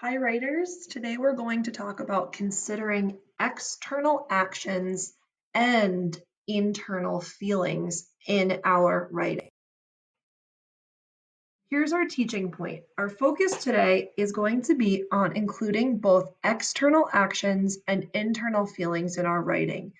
Hi, writers. Today we're going to talk about considering external actions and internal feelings in our writing. Here's our teaching point. Our focus today is going to be on including both external actions and internal feelings in our writing.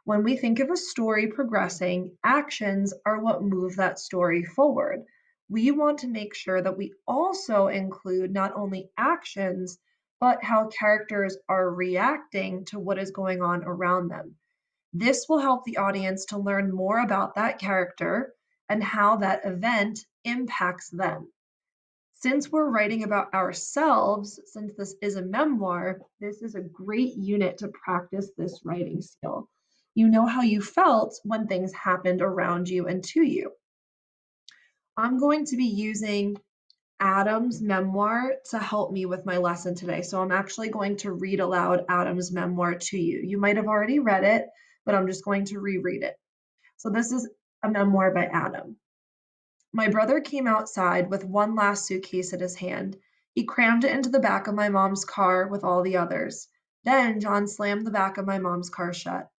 When we think of a story progressing, actions are what move that story forward. We want to make sure that we also include not only actions, but how characters are reacting to what is going on around them. This will help the audience to learn more about that character and how that event impacts them. Since we're writing about ourselves, since this is a memoir, this is a great unit to practice this writing skill. You know how you felt when things happened around you and to you. I'm going to be using Adam's memoir to help me with my lesson today. So I'm actually going to read aloud Adam's memoir to you. You might have already read it, but I'm just going to reread it. So this is a memoir by Adam. My brother came outside with one last suitcase in his hand. He crammed it into the back of my mom's car with all the others. Then John slammed the back of my mom's car shut.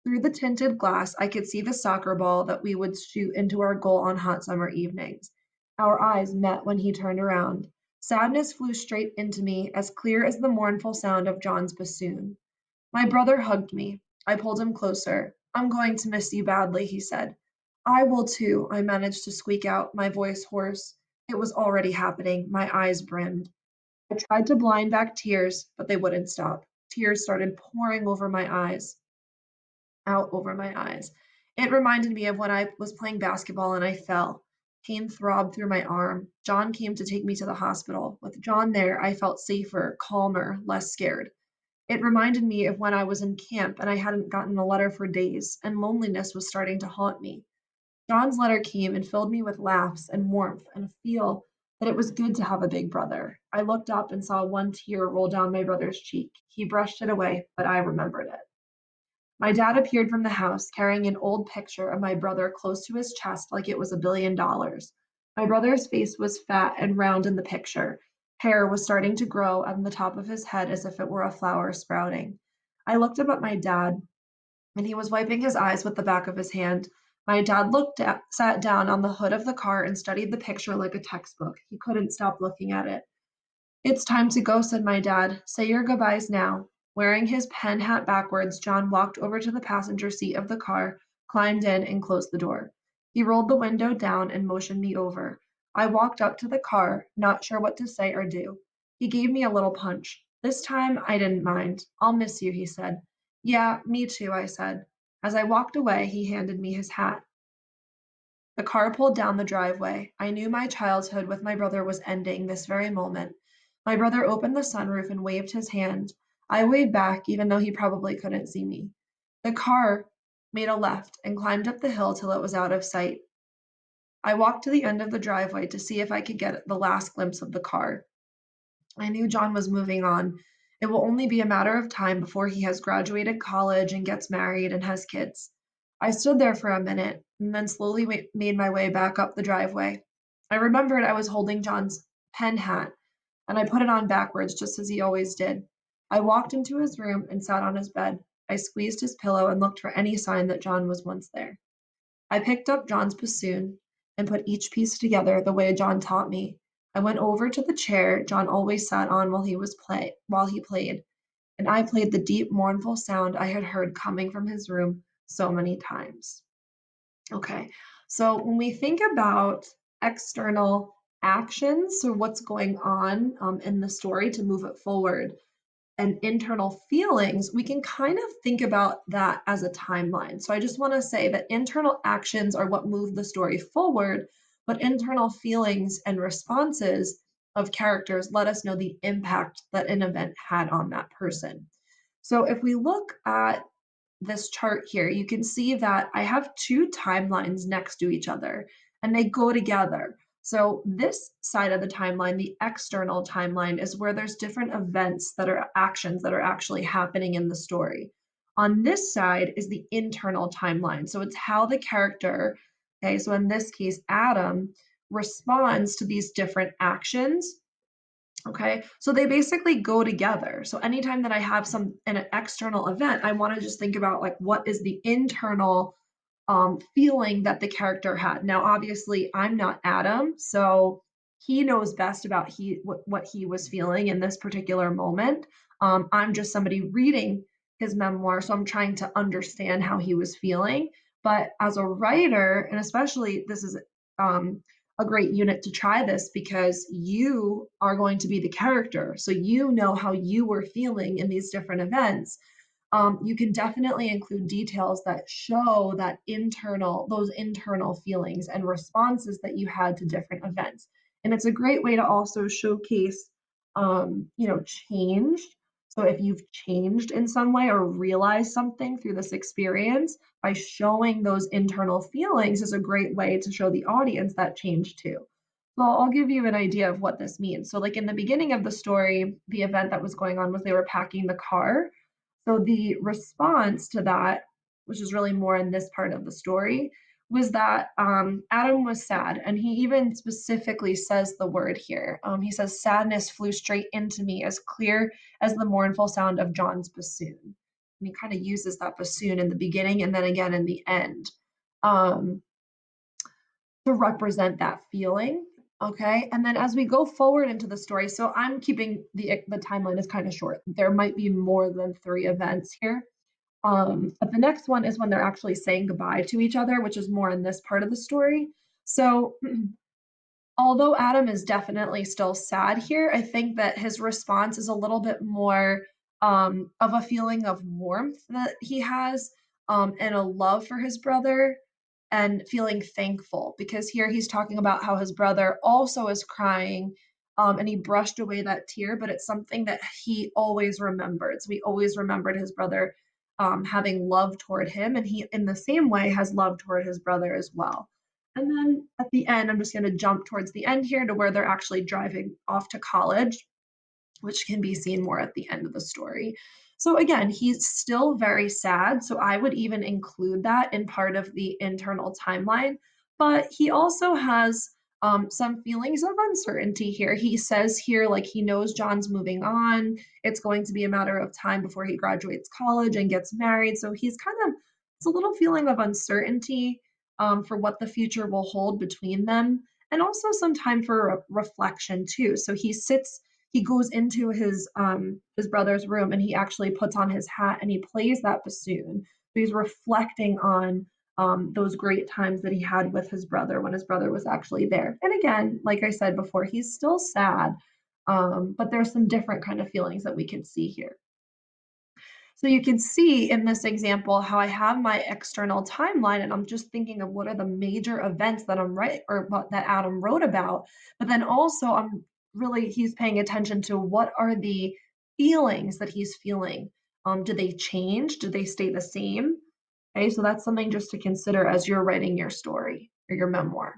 Through the tinted glass, I could see the soccer ball that we would shoot into our goal on hot summer evenings. Our eyes met when he turned around. Sadness flew straight into me, as clear as the mournful sound of John's bassoon. My brother hugged me. I pulled him closer. I'm going to miss you badly, he said. I will too, I managed to squeak out, my voice hoarse. It was already happening. My eyes brimmed. I tried to blind back tears, but they wouldn't stop. Tears started pouring out over my eyes. It reminded me of when I was playing basketball and I fell. Pain throbbed through my arm. John came to take me to the hospital. With John there, I felt safer, calmer, less scared. It reminded me of when I was in camp and I hadn't gotten a letter for days, and loneliness was starting to haunt me. John's letter came and filled me with laughs and warmth and a feel that it was good to have a big brother. I looked up and saw one tear roll down my brother's cheek. He brushed it away, but I remembered it. My dad appeared from the house carrying an old picture of my brother close to his chest like it was $1 billion. My brother's face was fat and round in the picture. Hair was starting to grow on the top of his head as if it were a flower sprouting. I looked up at my dad, and he was wiping his eyes with the back of his hand. My dad sat down on the hood of the car and studied the picture like a textbook. He couldn't stop looking at it. It's time to go, said my dad. Say your goodbyes now. Wearing his pen hat backwards, John walked over to the passenger seat of the car, climbed in, and closed the door. He rolled the window down and motioned me over. I walked up to the car, not sure what to say or do. He gave me a little punch. This time I didn't mind. I'll miss you, he said. Yeah, me too, I said. As I walked away, he handed me his hat. The car pulled down the driveway. I knew my childhood with my brother was ending this very moment. My brother opened the sunroof and waved his hand. I waved back, even though he probably couldn't see me. The car made a left and climbed up the hill till it was out of sight. I walked to the end of the driveway to see if I could get the last glimpse of the car. I knew John was moving on. It will only be a matter of time before he has graduated college and gets married and has kids. I stood there for a minute and then slowly made my way back up the driveway. I remembered I was holding John's pen hat, and I put it on backwards just as he always did. I walked into his room and sat on his bed. I squeezed his pillow and looked for any sign that John was once there. I picked up John's bassoon and put each piece together the way John taught me. I went over to the chair John always sat on while he played, and I played the deep, mournful sound I had heard coming from his room so many times. Okay, so when we think about external actions, so what's going on in the story to move it forward, and internal feelings, we can kind of think about that as a timeline. So I just want to say that internal actions are what move the story forward, but internal feelings and responses of characters let us know the impact that an event had on that person. So if we look at this chart here, you can see that I have two timelines next to each other and they go together. So this side of the timeline, the external timeline, is where there's different events that are actions that are actually happening in the story. On this side is the internal timeline. So it's how the character, okay, so in this case, Adam responds to these different actions Okay, so they basically go together. So anytime that I have an external event, I want to just think about like what is the internal feeling that the character had. Now, obviously, I'm not Adam, so he knows best about what he was feeling in this particular moment. I'm just somebody reading his memoir, so I'm trying to understand how he was feeling. But as a writer, and especially this is um, a great unit to try this because you are going to be the character, so you know how you were feeling in these different events. You can definitely include details that show those internal feelings and responses that you had to different events. And it's a great way to also showcase, change. So if you've changed in some way or realized something through this experience, by showing those internal feelings is a great way to show the audience that change too. So I'll give you an idea of what this means. So like in the beginning of the story, the event that was going on was they were packing the car, so the response to that, which is really more in this part of the story, was that Adam was sad, and he even specifically says the word here. He says, "Sadness flew straight into me, as clear as the mournful sound of John's bassoon." And he kind of uses that bassoon in the beginning and then again in the end. Um, to represent that feeling. Okay. And then as we go forward into the story, so I'm keeping the timeline is kind of short. There might be more than three events here. But the next one is when they're actually saying goodbye to each other, which is more in this part of the story. So although Adam is definitely still sad here, I think that his response is a little bit more of a feeling of warmth that he has, and a love for his brother and feeling thankful because here he's talking about how his brother also is crying, and he brushed away that tear, but it's something that he always remembered. So he always remembered his brother having love toward him, and he, in the same way, has love toward his brother as well. And then at the end, I'm just going to jump towards the end here to where they're actually driving off to college, which can be seen more at the end of the story. So again, he's still very sad. So I would even include that in part of the internal timeline. But he also has some feelings of uncertainty here. He says here, like, he knows John's moving on. It's going to be a matter of time before he graduates college and gets married. So he's kind of, it's a little feeling of uncertainty for what the future will hold between them. And also some time for reflection too. So he goes into his brother's room and he actually puts on his hat and he plays that bassoon. So he's reflecting on those great times that he had with his brother when his brother was actually there. And again, like I said before, he's still sad, but there's some different kind of feelings that we can see here. So you can see in this example how I have my external timeline and I'm just thinking of what are the major events that I'm right or what that Adam wrote about. But then also he's paying attention to what are the feelings that he's feeling. Do they change? Do they stay the same? Okay, so that's something just to consider as you're writing your story or your memoir.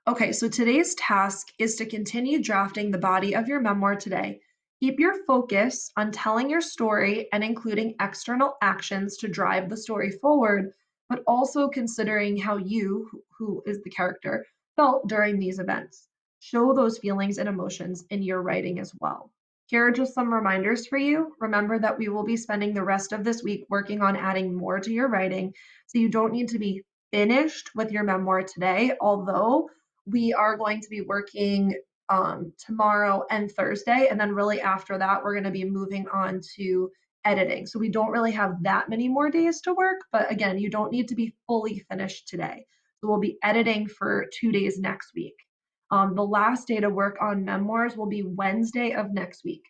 Okay, so today's task is to continue drafting the body of your memoir today. Keep your focus on telling your story and including external actions to drive the story forward, but also considering how you, who is the character, felt during these events. Show those feelings and emotions in your writing as well. Here are just some reminders for you. Remember that we will be spending the rest of this week working on adding more to your writing, so you don't need to be finished with your memoir today, although we are going to be working tomorrow and Thursday. And then, really, after that, we're going to be moving on to editing. So, we don't really have that many more days to work. But again, you don't need to be fully finished today. So, we'll be editing for 2 days next week. The last day to work on memoirs will be Wednesday of next week.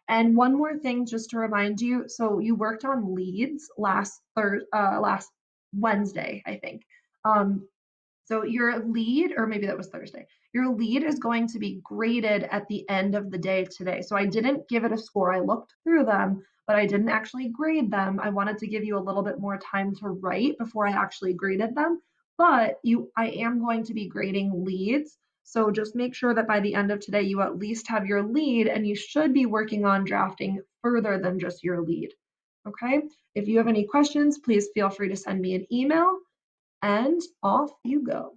And one more thing, just to remind you, so you worked on leads last Wednesday, I think. Um, so your lead, or maybe that was Thursday, your lead is going to be graded at the end of the day today. So I didn't give it a score. I looked through them, but I didn't actually grade them. I wanted to give you a little bit more time to write before I actually graded them. But I am going to be grading leads. So just make sure that by the end of today, you at least have your lead and you should be working on drafting further than just your lead. Okay. If you have any questions, please feel free to send me an email and off you go.